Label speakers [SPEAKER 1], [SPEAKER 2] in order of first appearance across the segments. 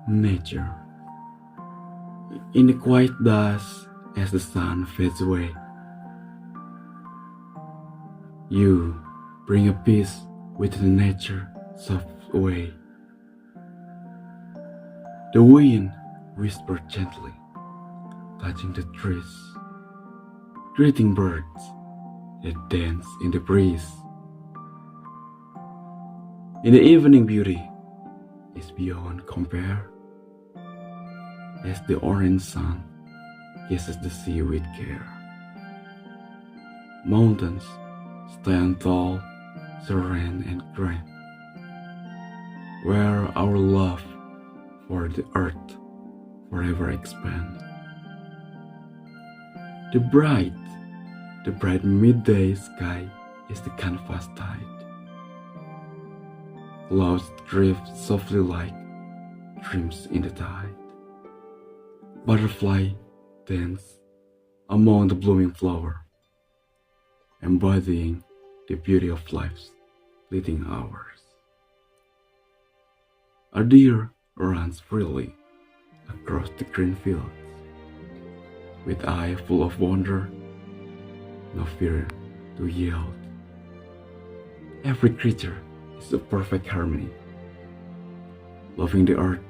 [SPEAKER 1] nature. In the quiet dusk as the sun fades away, you bring a peace within nature soft way. The wind whispers gently, touching the trees, greeting birds that dance in the breeze. In the evening, beauty is beyond compare, as the orange sun kisses the sea with care. Mountains stand tall, serene and grand, where our love for the earth forever expands. The bright midday sky is the canvas tide. Clouds drift softly like dreams in the tide. Butterfly dance among the blooming flower, embodying the beauty of life's fleeting hours. A deer runs freely across the green fields, with eye full of wonder, no fear to yield. Every creature is a perfect harmony, loving the earth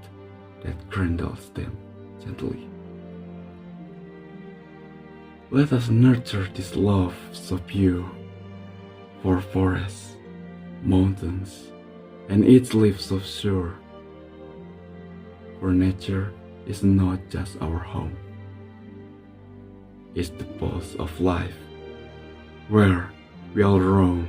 [SPEAKER 1] that cradles them gently. Let us nurture this love so pure for forests, mountains, and its leaves so sure. For nature is not just our home, it's the pulse of life, where we all roam